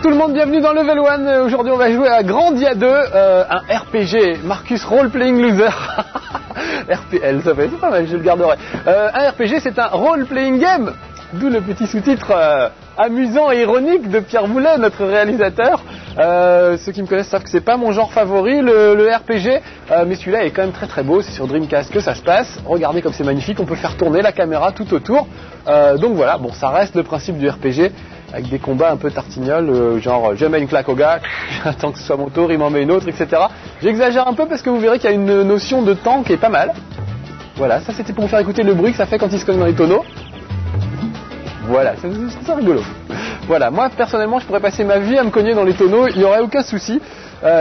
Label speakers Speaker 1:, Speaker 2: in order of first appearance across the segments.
Speaker 1: tout le monde, bienvenue dans Level 1. Aujourd'hui on va jouer à Grandia 2, un RPG, Marcus Role Playing Loser. RPL, ça fait, c'est pas mal, je le garderai. Un RPG, c'est un Role Playing Game, d'où le petit sous-titre amusant et ironique de Pierre Boulet, notre réalisateur. Ceux qui me connaissent savent que c'est pas mon genre favori, le RPG, mais celui-là est quand même très très beau. C'est sur Dreamcast que ça se passe. Regardez comme c'est magnifique, on peut faire tourner la caméra tout autour. Donc voilà, bon, ça reste le principe du RPG, avec des combats un peu tartignoles, genre je mets une claque au gars, j'attends que ce soit mon tour, il m'en met une autre, etc. J'exagère un peu parce que vous verrez qu'il y a une notion de temps qui est pas mal. Voilà, ça c'était pour vous faire écouter le bruit que ça fait quand il se cogne dans les tonneaux. Voilà, c'est ça rigolo. Voilà, moi personnellement je pourrais passer ma vie à me cogner dans les tonneaux, il n'y aurait aucun souci.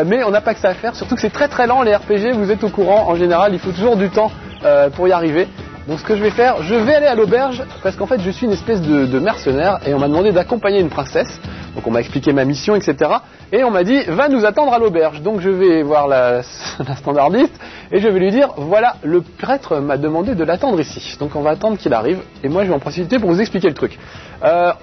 Speaker 1: Mais on n'a pas que ça à faire, surtout que c'est très très lent les RPG, vous êtes au courant, en général il faut toujours du temps pour y arriver. Donc ce que je vais faire, je vais aller à l'auberge, parce qu'en fait je suis une espèce de mercenaire, et on m'a demandé d'accompagner une princesse. Donc on m'a expliqué ma mission, etc. Et on m'a dit, va nous attendre à l'auberge. Donc je vais voir la standardiste, et je vais lui dire, voilà, le prêtre m'a demandé de l'attendre ici. Donc on va attendre qu'il arrive, et moi je vais en profiter pour vous expliquer le truc.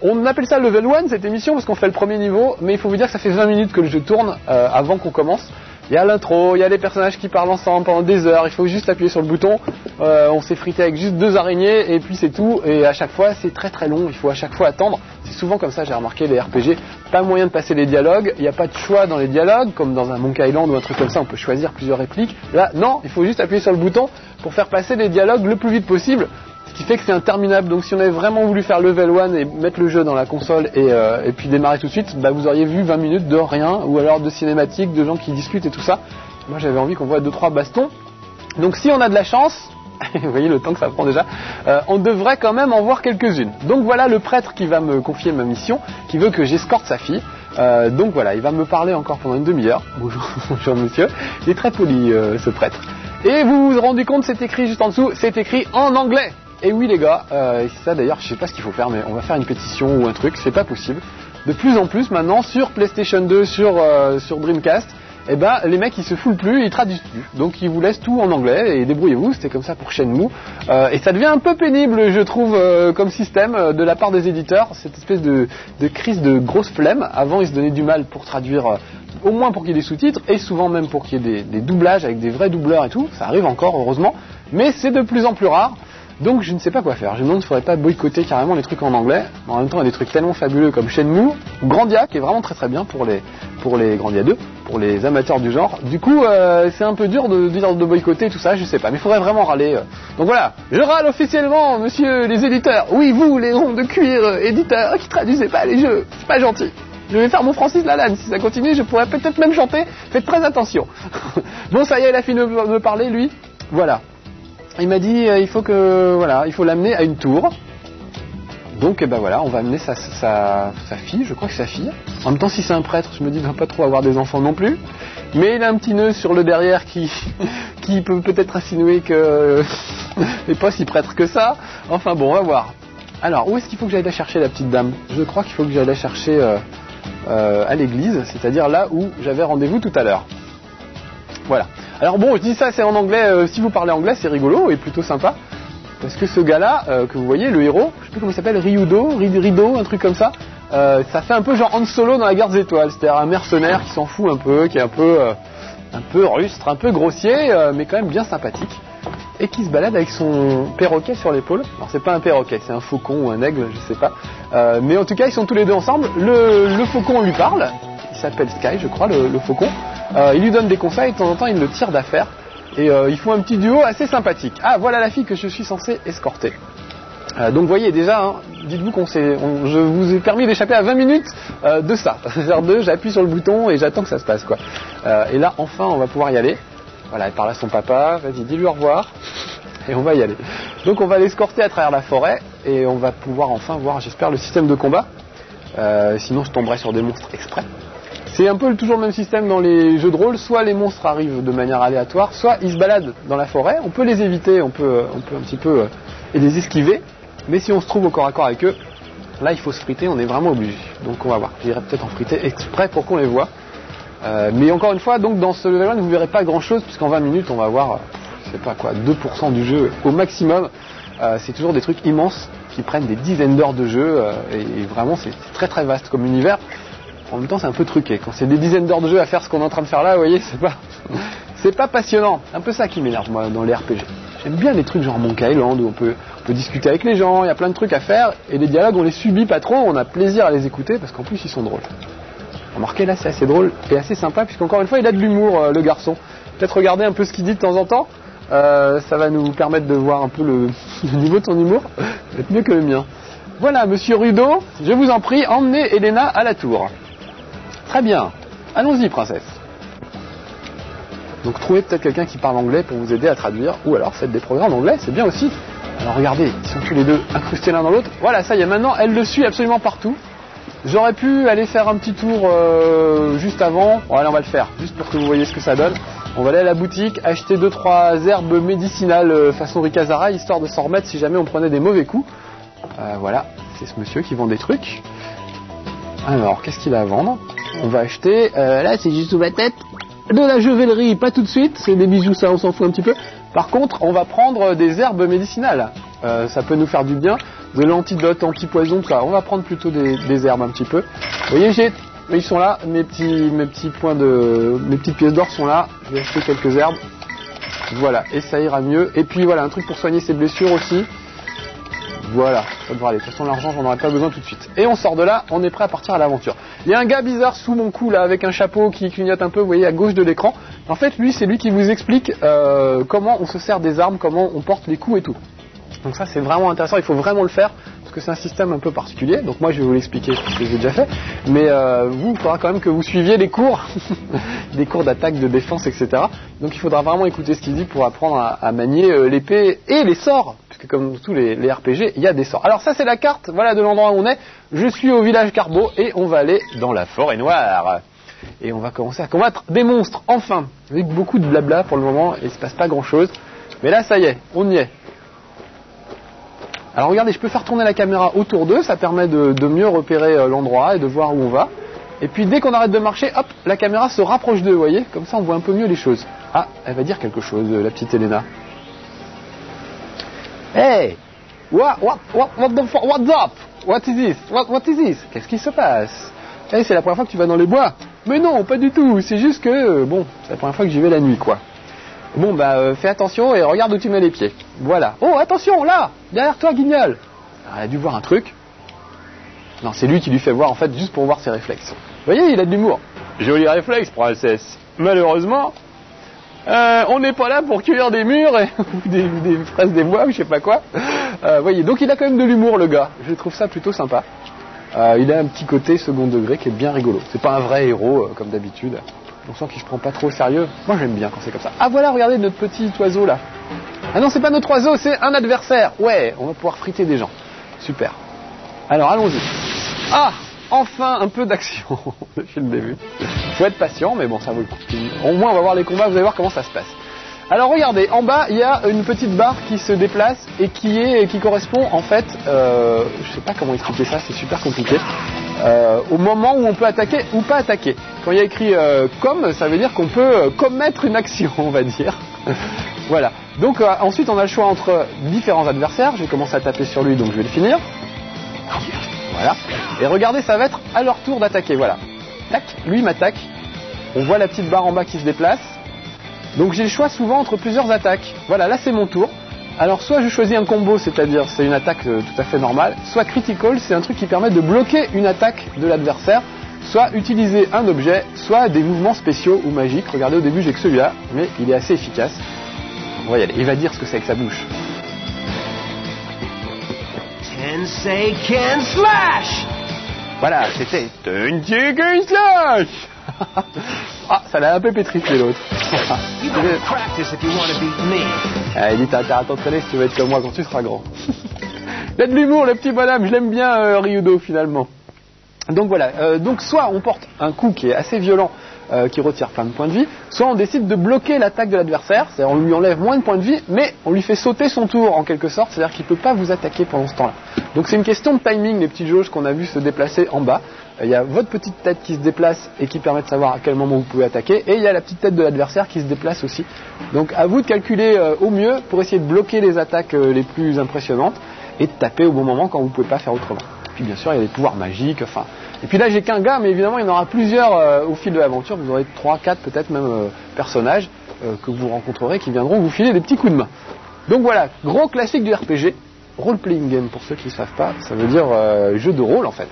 Speaker 1: On appelle ça Level 1 cette émission, parce qu'on fait le premier niveau, mais il faut vous dire que ça fait 20 minutes que le jeu tourne avant qu'on commence. Il y a l'intro, il y a les personnages qui parlent ensemble pendant des heures, il faut juste appuyer sur le bouton, on s'est frité avec juste 2 araignées et puis c'est tout, et à chaque fois c'est très très long, il faut à chaque fois attendre, c'est souvent comme ça j'ai remarqué les RPG, pas moyen de passer les dialogues, il n'y a pas de choix dans les dialogues, comme dans un Monkey Island ou un truc comme ça, on peut choisir plusieurs répliques, là non, il faut juste appuyer sur le bouton pour faire passer les dialogues le plus vite possible. Ce qui fait que c'est interminable, donc si on avait vraiment voulu faire Level 1 et mettre le jeu dans la console et puis démarrer tout de suite, bah vous auriez vu 20 minutes de rien, ou alors de cinématiques, de gens qui discutent et tout ça. Moi j'avais envie qu'on voit 2-3 bastons. Donc si on a de la chance, vous voyez le temps que ça prend déjà, on devrait quand même en voir quelques-unes. Donc voilà le prêtre qui va me confier ma mission, qui veut que j'escorte sa fille. Donc voilà, il va me parler encore pendant une demi-heure. Bonjour, bonjour monsieur. Il est très poli ce prêtre. Et vous vous rendez compte, c'est écrit juste en dessous, c'est écrit en anglais. Et oui les gars, ça d'ailleurs je sais pas ce qu'il faut faire, mais on va faire une pétition ou un truc, c'est pas possible. De plus en plus maintenant sur PlayStation 2, sur Dreamcast, et ben les mecs ils se foulent plus, ils traduisent plus. Donc ils vous laissent tout en anglais et débrouillez-vous, c'était comme ça pour Shenmue. Et ça devient un peu pénible je trouve comme système de la part des éditeurs, cette espèce de crise de grosse flemme. Avant ils se donnaient du mal pour traduire, au moins pour qu'il y ait des sous-titres, et souvent même pour qu'il y ait des doublages avec des vrais doubleurs et tout, ça arrive encore heureusement, mais c'est de plus en plus rare. Donc je ne sais pas quoi faire, je me demande s'il ne faudrait pas boycotter carrément les trucs en anglais. En même temps il y a des trucs tellement fabuleux comme Shenmue, ou Grandia qui est vraiment très très bien pour les Grandia 2, pour les amateurs du genre. Du coup c'est un peu dur de boycotter tout ça, je sais pas, mais il faudrait vraiment râler. Donc voilà, je râle officiellement monsieur les éditeurs, oui vous les ronds de cuir éditeurs qui traduisez pas les jeux, c'est pas gentil. Je vais faire mon Francis Lalanne, si ça continue je pourrais peut-être même chanter, faites très attention. Bon ça y est, il a fini de me parler lui, voilà. Il m'a dit il faut l'amener à une tour. Donc ben voilà, on va amener sa fille, je crois que c'est sa fille. En même temps si c'est un prêtre, je me dis il ne va pas trop avoir des enfants non plus. Mais il a un petit nœud sur le derrière qui peut peut-être insinuer que n'est pas si prêtre que ça. Enfin bon, on va voir. Alors où est-ce qu'il faut que j'aille la chercher la petite dame? Je crois qu'il faut que j'aille la chercher à l'église, c'est-à-dire là où j'avais rendez-vous tout à l'heure. Voilà. Alors bon, je dis ça, c'est en anglais, si vous parlez anglais, c'est rigolo et plutôt sympa. Parce que ce gars-là, que vous voyez, le héros, je sais plus comment il s'appelle, Rido, un truc comme ça, ça fait un peu genre Han Solo dans la guerre des étoiles. C'est-à-dire un mercenaire qui s'en fout un peu, qui est un peu rustre, un peu grossier, mais quand même bien sympathique. Et qui se balade avec son perroquet sur l'épaule. Alors c'est pas un perroquet, c'est un faucon ou un aigle, je sais pas. Mais en tout cas, ils sont tous les deux ensemble. Le faucon lui parle. Il s'appelle Sky, je crois, le faucon. Il lui donne des conseils, de temps en temps il le tire d'affaire. Et ils font un petit duo assez sympathique. Ah, voilà la fille que je suis censé escorter. Donc vous voyez déjà, hein, dites-vous je vous ai permis d'échapper à 20 minutes de ça. C'est-à-dire j'appuie sur le bouton et j'attends que ça se passe, quoi. Et là, enfin, on va pouvoir y aller. Voilà, elle parle à son papa, vas-y, dis-lui au revoir. Et on va y aller. Donc on va l'escorter à travers la forêt et on va pouvoir enfin voir, j'espère, le système de combat. Sinon je tomberai sur des monstres exprès. C'est un peu toujours le même système dans les jeux de rôle, soit les monstres arrivent de manière aléatoire, soit ils se baladent dans la forêt, on peut les éviter, on peut un petit peu les esquiver, mais si on se trouve au corps à corps avec eux, là il faut se friter, on est vraiment obligé. Donc on va voir, j'irai peut-être en friter exprès pour qu'on les voit. Mais encore une fois, donc dans ce level 1 vous verrez pas grand chose, puisqu'en 20 minutes on va voir, je sais pas quoi, 2% du jeu au maximum. C'est toujours des trucs immenses qui prennent des dizaines d'heures de jeu, et vraiment c'est très très vaste comme univers. En même temps, c'est un peu truqué. Quand c'est des dizaines d'heures de jeu à faire ce qu'on est en train de faire là, vous voyez, c'est pas passionnant. Un peu ça qui m'énerve, moi, dans les RPG. J'aime bien les trucs genre Monkey Island où on peut discuter avec les gens, il y a plein de trucs à faire, et les dialogues, on les subit pas trop, on a plaisir à les écouter, parce qu'en plus, ils sont drôles. Remarquez, là, c'est assez drôle et assez sympa, puisqu'encore une fois, il a de l'humour, le garçon. Peut-être regarder un peu ce qu'il dit de temps en temps, ça va nous permettre de voir un peu le niveau de son humour. Peut-être mieux que le mien. Voilà, monsieur Rudo, je vous en prie, emmenez Elena à la tour. Très bien. Allons-y, princesse. Donc trouvez peut-être quelqu'un qui parle anglais pour vous aider à traduire, ou alors faites des programmes en anglais, c'est bien aussi. Alors regardez, ils sont tous les deux incrustés l'un dans l'autre. Voilà, ça y est, maintenant elle le suit absolument partout. J'aurais pu aller faire un petit tour juste avant. Bon, allez, on va le faire, juste pour que vous voyez ce que ça donne. On va aller à la boutique, acheter 2-3 herbes médicinales façon Rikazara, histoire de s'en remettre si jamais on prenait des mauvais coups. Voilà, c'est ce monsieur qui vend des trucs. Alors, qu'est-ce qu'il a à vendre? On va acheter, là c'est juste sous ma tête, de la juvellerie, pas tout de suite, c'est des bijoux, ça on s'en fout un petit peu. Par contre, on va prendre des herbes médicinales, ça peut nous faire du bien, de l'antidote, anti-poison, tout ça. On va prendre plutôt des herbes un petit peu. Vous voyez, ils sont là, mes petites pièces d'or sont là, je vais acheter quelques herbes. Voilà, et ça ira mieux. Et puis voilà, un truc pour soigner ses blessures aussi. Voilà, ça devrait aller. De toute façon, l'argent, j'en aurai pas besoin tout de suite. Et on sort de là, on est prêt à partir à l'aventure. Il y a un gars bizarre sous mon cou, là, avec un chapeau qui clignote un peu, vous voyez, à gauche de l'écran. En fait, c'est lui qui vous explique comment on se sert des armes, comment on porte les coups et tout. Donc ça, c'est vraiment intéressant, il faut vraiment le faire, parce que c'est un système un peu particulier. Donc moi, je vais vous l'expliquer, parce que j'ai déjà fait. Mais vous, il faudra quand même que vous suiviez les cours, des cours d'attaque, de défense, etc. Donc il faudra vraiment écouter ce qu'il dit pour apprendre à manier l'épée et les sorts. Parce que comme tous les RPG, il y a des sorts. Alors ça, c'est la carte, voilà, de l'endroit où on est. Je suis au village Carbo et on va aller dans la forêt noire. Et on va commencer à combattre des monstres, enfin. Avec beaucoup de blabla pour le moment, et il se passe pas grand-chose. Mais là, ça y est, on y est. Alors regardez, je peux faire tourner la caméra autour d'eux, ça permet de mieux repérer l'endroit et de voir où on va. Et puis dès qu'on arrête de marcher, hop, la caméra se rapproche d'eux, vous voyez. Comme ça, on voit un peu mieux les choses. Ah, elle va dire quelque chose, la petite Elena. Hey, what's up? What is this? What is this? Qu'est-ce qui se passe? Hey, c'est la première fois que tu vas dans les bois? Mais non, pas du tout. C'est juste que, bon, c'est la première fois que j'y vais la nuit, quoi. Bon, fais attention et regarde où tu mets les pieds. Voilà. Oh, attention, là, derrière toi, Guignol. Elle a dû voir un truc. Non, c'est lui qui lui fait voir, en fait, juste pour voir ses réflexes. Vous voyez, il a de l'humour. Joli réflexe, princesse. Malheureusement, on n'est pas là pour cueillir des murs et, ou des fraises des bois ou je sais pas quoi. Voyez, donc il a quand même de l'humour, le gars. Je trouve ça plutôt sympa. Il a un petit côté second degré qui est bien rigolo. C'est pas un vrai héros comme d'habitude. On sent qu'il se prend pas trop au sérieux. Moi j'aime bien quand c'est comme ça. Ah voilà, regardez notre petit oiseau là. Ah non, c'est pas notre oiseau, c'est un adversaire. Ouais, on va pouvoir friter des gens. Super. Alors allons-y. Ah, enfin un peu d'action depuis le début. Faut être patient, mais bon, ça vaut le coup. Au moins on va voir les combats, vous allez voir comment ça se passe. Alors regardez, en bas il y a une petite barre qui se déplace et qui correspond en fait, je sais pas comment expliquer ça, c'est super compliqué, au moment où on peut attaquer ou pas attaquer. Quand il y a écrit comme, ça veut dire qu'on peut commettre une action, on va dire. Voilà. Donc ensuite on a le choix entre différents adversaires. Je vais commencer à taper sur lui, donc je vais le finir. Voilà. Et regardez, ça va être à leur tour d'attaquer. Voilà. Tac, lui m'attaque. On voit la petite barre en bas qui se déplace. Donc j'ai le choix souvent entre plusieurs attaques. Voilà, là c'est mon tour. Alors soit je choisis un combo, c'est-à-dire c'est une attaque tout à fait normale, soit critical, c'est un truc qui permet de bloquer une attaque de l'adversaire, soit utiliser un objet, soit des mouvements spéciaux ou magiques. Regardez, au début j'ai que celui-là, mais il est assez efficace. On va y aller. Il va dire ce que c'est avec sa bouche.
Speaker 2: Tensei Ken Slash.
Speaker 1: Voilà, c'était Tensei Ken Slash. Ah, ça l'a un peu pétrifié l'autre. Ah, il dit t'as intérêt à t'entraîner si tu veux être comme moi quand tu seras grand. Il a de l'humour le petit bonhomme, je l'aime bien Ryudo finalement. Donc voilà, donc soit on porte un coup qui est assez violent, qui retire plein de points de vie, soit on décide de bloquer l'attaque de l'adversaire, c'est-à-dire on lui enlève moins de points de vie, mais on lui fait sauter son tour en quelque sorte, c'est-à-dire qu'il ne peut pas vous attaquer pendant ce temps-là. Donc c'est une question de timing, les petites jauges qu'on a vu se déplacer en bas. Il y a votre petite tête qui se déplace et qui permet de savoir à quel moment vous pouvez attaquer, et il y a la petite tête de l'adversaire qui se déplace aussi. Donc à vous de calculer au mieux pour essayer de bloquer les attaques les plus impressionnantes et de taper au bon moment quand vous ne pouvez pas faire autrement. Puis bien sûr il y a des pouvoirs magiques, enfin Et puis là j'ai qu'un gars, mais évidemment il y en aura plusieurs au fil de l'aventure. Vous aurez 3, 4 peut-être même personnages que vous rencontrerez qui viendront vous filer des petits coups de main. Donc voilà, gros classique du RPG, role-playing game pour ceux qui ne savent pas, ça veut dire jeu de rôle en fait.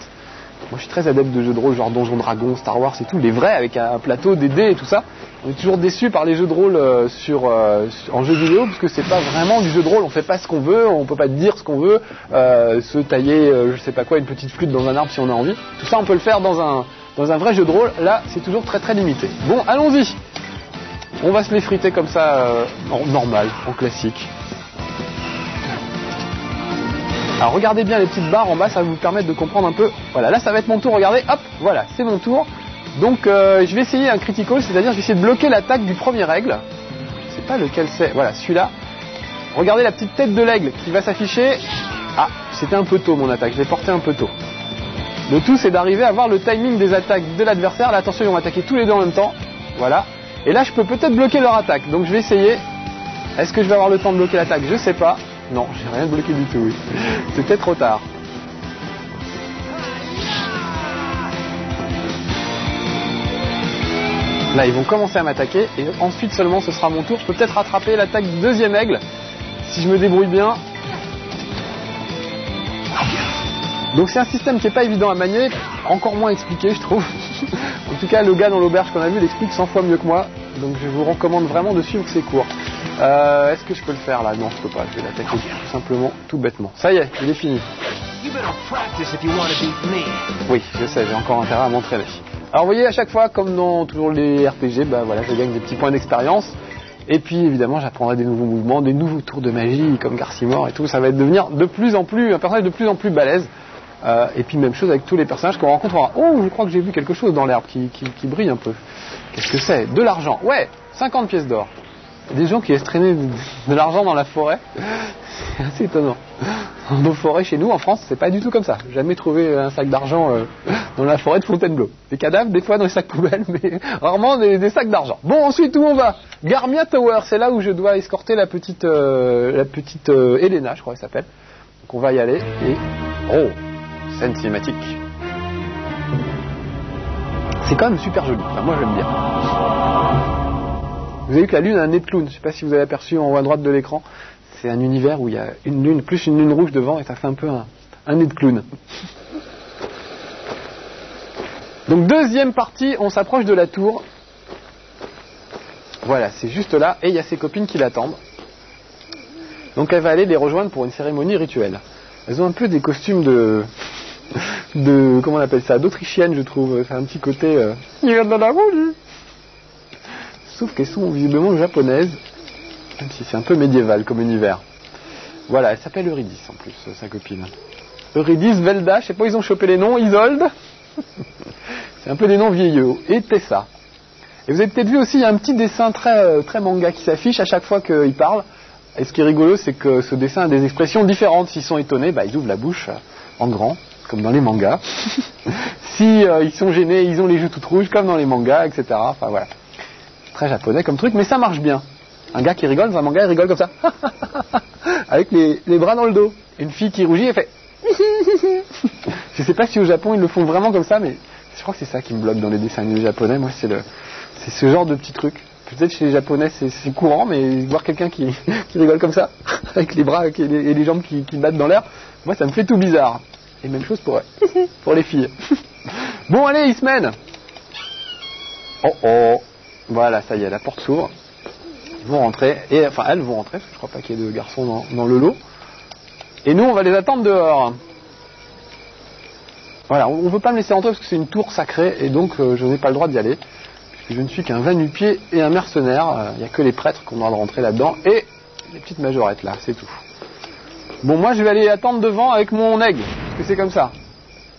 Speaker 1: Moi je suis très adepte de jeux de rôle genre Donjons Dragons, Star Wars et tout, les vrais avec un plateau, des dés et tout ça. On est toujours déçus par les jeux de rôle en jeu vidéo parce que c'est pas vraiment du jeu de rôle, on fait pas ce qu'on veut, on peut pas dire ce qu'on veut, se tailler je sais pas quoi, une petite flûte dans un arbre si on a envie. Tout ça on peut le faire dans un vrai jeu de rôle, là c'est toujours très très limité. Bon, allons-y. On va se l'effriter comme ça, en normal, en classique. Alors regardez bien les petites barres en bas, ça va vous permettre de comprendre un peu. Voilà, là ça va être mon tour, regardez, hop, voilà, c'est mon tour. Donc je vais essayer un critical, c'est-à-dire je vais essayer de bloquer l'attaque du premier aigle. Je sais pas lequel c'est, voilà, celui-là. Regardez la petite tête de l'aigle qui va s'afficher. Ah, c'était un peu tôt mon attaque, je l'ai porté un peu tôt. Le tout c'est d'arriver à voir le timing des attaques de l'adversaire. Là attention, ils vont attaquer tous les deux en même temps. Voilà. Et là je peux peut-être bloquer leur attaque, donc je vais essayer. Est-ce que je vais avoir le temps de bloquer l'attaque? Je sais pas. Non, j'ai rien bloqué du tout, oui. C'était trop tard. Là, ils vont commencer à m'attaquer et ensuite seulement ce sera mon tour. Je peux peut-être rattraper l'attaque du deuxième aigle si je me débrouille bien. Donc c'est un système qui n'est pas évident à manier, encore moins expliqué je trouve. En tout cas, le gars dans l'auberge qu'on a vu l'explique 100 fois mieux que moi. Donc je vous recommande vraiment de suivre ses cours. Est-ce que je peux le faire là? Non, je peux pas. Je vais l'attaquer tout simplement, tout bêtement. Ça y est, il est fini. Oui, je sais, j'ai encore intérêt à m'entraîner. Alors vous voyez, à chaque fois, comme dans toujours les RPG, bah voilà, je gagne des petits points d'expérience. Et puis évidemment, j'apprendrai des nouveaux mouvements, des nouveaux tours de magie comme Garcimore et tout. Ça va devenir de plus en plus un personnage de plus en plus balèze. Et puis même chose avec tous les personnages qu'on rencontrera. Oh, je crois que j'ai vu quelque chose dans l'herbe qui brille un peu. Qu'est-ce que c'est? De l'argent. Ouais, 50 pièces d'or. Il y a des gens qui laissent traîner de l'argent dans la forêt. C'est assez étonnant. Dans nos forêts chez nous, en France, c'est pas du tout comme ça. J'ai jamais trouvé un sac d'argent dans la forêt de Fontainebleau. Des cadavres, des fois dans les sacs poubelles, mais rarement des sacs d'argent. Bon, ensuite, où on va? Garmia Tower, c'est là où je dois escorter la petite Elena, je crois qu'elle s'appelle. Donc on va y aller et... Oh, scène cinématique. C'est quand même super joli. Enfin, moi, j'aime bien. Vous avez vu que la lune a un nez de clown. Je ne sais pas si vous avez aperçu en haut à droite de l'écran. C'est un univers où il y a une lune, plus une lune rouge devant, et ça fait un peu un nez de clown. Donc deuxième partie, on s'approche de la tour. Voilà, c'est juste là, et il y a ses copines qui l'attendent. Donc elle va aller les rejoindre pour une cérémonie rituelle. Elles ont un peu des costumes de comment on appelle ça, d'Autrichienne, je trouve. C'est un petit côté... Il vient dans la roue, lui. Sauf qu'elles sont visiblement japonaises, même si c'est un peu médiéval comme univers. Voilà, elle s'appelle Eurydice en plus, sa copine. Eurydice, Velda, je sais pas, ils ont chopé les noms, Isolde. C'est un peu des noms vieillots. Et Tessa. Et vous avez peut-être vu aussi, il y a un petit dessin très manga qui s'affiche à chaque fois qu'ils parlent. Et ce qui est rigolo, c'est que ce dessin a des expressions différentes. S'ils sont étonnés, bah, ils ouvrent la bouche en grand, comme dans les mangas. Si ils sont gênés, ils ont les joues toutes rouges, comme dans les mangas, etc. Enfin voilà. Très japonais comme truc, mais ça marche bien. Un gars qui rigole dans un manga, il rigole comme ça. Avec les bras dans le dos. Une fille qui rougit, elle fait... Je sais pas si au Japon ils le font vraiment comme ça, mais je crois que c'est ça qui me bloque dans les dessins animés japonais. Moi, c'est ce genre de petit truc. Peut-être chez les japonais c'est courant, mais voir quelqu'un qui rigole comme ça, avec les bras et les jambes qui battent dans l'air, moi ça me fait tout bizarre. Et même chose pour les filles. Bon allez, Ismen. Oh. Voilà, ça y est, la porte s'ouvre. Ils vont rentrer, elles vont rentrer, parce que je crois pas qu'il y ait de garçons dans le lot. Et nous, on va les attendre dehors. Voilà, on ne veut pas me laisser rentrer parce que c'est une tour sacrée, et donc je n'ai pas le droit d'y aller. Puisque je ne suis qu'un va-nu-pied et un mercenaire. Il n'y a que les prêtres qui ont le droit de rentrer là-dedans, et les petites majorettes là, c'est tout. Bon, moi je vais aller attendre devant avec mon aigle, parce que c'est comme ça.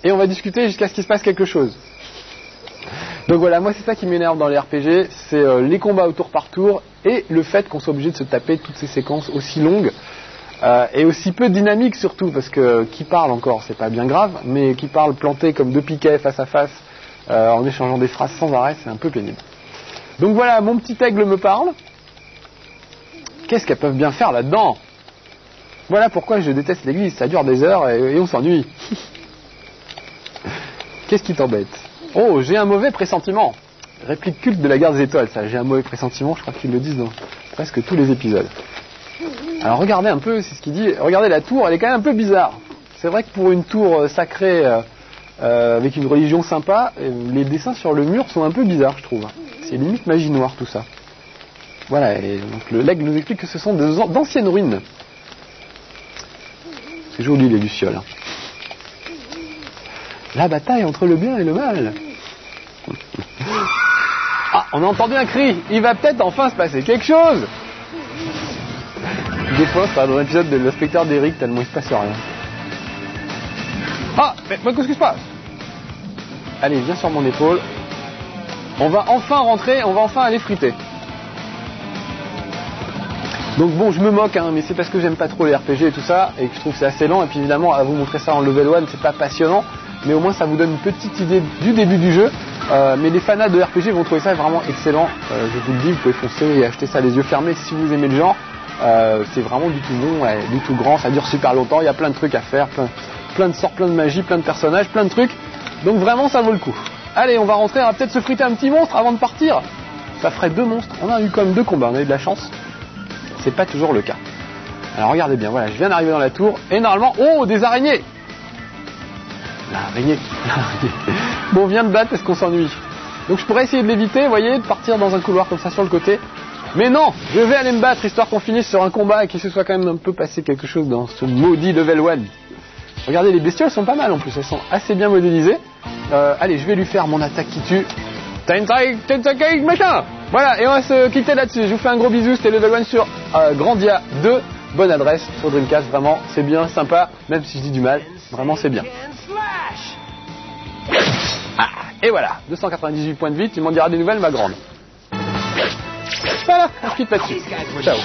Speaker 1: Et on va discuter jusqu'à ce qu'il se passe quelque chose. Donc voilà, moi c'est ça qui m'énerve dans les RPG, c'est les combats au tour par tour et le fait qu'on soit obligé de se taper toutes ces séquences aussi longues et aussi peu dynamiques surtout, parce que qui parle encore, c'est pas bien grave, mais qui parle planté comme deux piquets face à face en échangeant des phrases sans arrêt, c'est un peu pénible. Donc voilà, mon petit aigle me parle. Qu'est-ce qu'elles peuvent bien faire là-dedans? Voilà pourquoi je déteste l'église, ça dure des heures et on s'ennuie. Qu'est-ce qui t'embête? Oh, j'ai un mauvais pressentiment. Réplique culte de la guerre des étoiles, ça. J'ai un mauvais pressentiment, je crois qu'ils le disent dans presque tous les épisodes. Alors regardez un peu, c'est ce qu'il dit. Regardez la tour, elle est quand même un peu bizarre. C'est vrai que pour une tour sacrée avec une religion sympa, les dessins sur le mur sont un peu bizarres, je trouve. C'est limite magie noire tout ça. Voilà, et donc le leg nous explique que ce sont d'anciennes ruines. C'est joli les lucioles. La bataille entre le bien et le mal. Ah, on a entendu un cri. Il va peut-être enfin se passer quelque chose. Des fois, ça va dans l'épisode de l'inspecteur d'Eric, tellement il se passe rien. Ah, mais qu'est-ce qui se passe? Allez, viens sur mon épaule. On va enfin rentrer, on va enfin aller friter. Donc bon, je me moque, hein, mais c'est parce que j'aime pas trop les RPG et tout ça, et que je trouve que c'est assez lent, et puis évidemment, à vous montrer ça en level 1, c'est pas passionnant, mais au moins ça vous donne une petite idée du début du jeu. Mais les fanats de RPG vont trouver ça vraiment excellent. Je vous le dis, vous pouvez foncer et acheter ça les yeux fermés si vous aimez le genre. C'est vraiment du tout bon, ouais, du tout grand, ça dure super longtemps, il y a plein de trucs à faire, plein de sorts, plein de magie, plein de personnages, plein de trucs. Donc vraiment ça vaut le coup. Allez, on va rentrer, on va peut-être se friter un petit monstre avant de partir. Ça ferait 2 monstres, on a eu quand même 2 combats, on a eu de la chance. C'est pas toujours le cas. Alors regardez bien, voilà, je viens d'arriver dans la tour, et normalement, oh, des araignées. L'araignée. Bon, on vient de battre parce qu'on s'ennuie. Donc je pourrais essayer de l'éviter, vous voyez, de partir dans un couloir comme ça sur le côté. Mais non, je vais aller me battre, histoire qu'on finisse sur un combat et qu'il se soit quand même un peu passé quelque chose dans ce maudit level 1. Regardez, les bestioles sont pas mal en plus, elles sont assez bien modélisées. Allez, je vais lui faire mon attaque qui tue. Tentacle machin. Voilà, et on va se quitter là-dessus. Je vous fais un gros bisou, c'était level 1 sur Grandia 2. Bonne adresse sur Dreamcast, vraiment, c'est bien, sympa, même si je dis du mal, vraiment c'est bien. Ah, et voilà, 298 points de vie, tu m'en diras des nouvelles, ma grande. Voilà, on se quitte là-dessus. Ciao.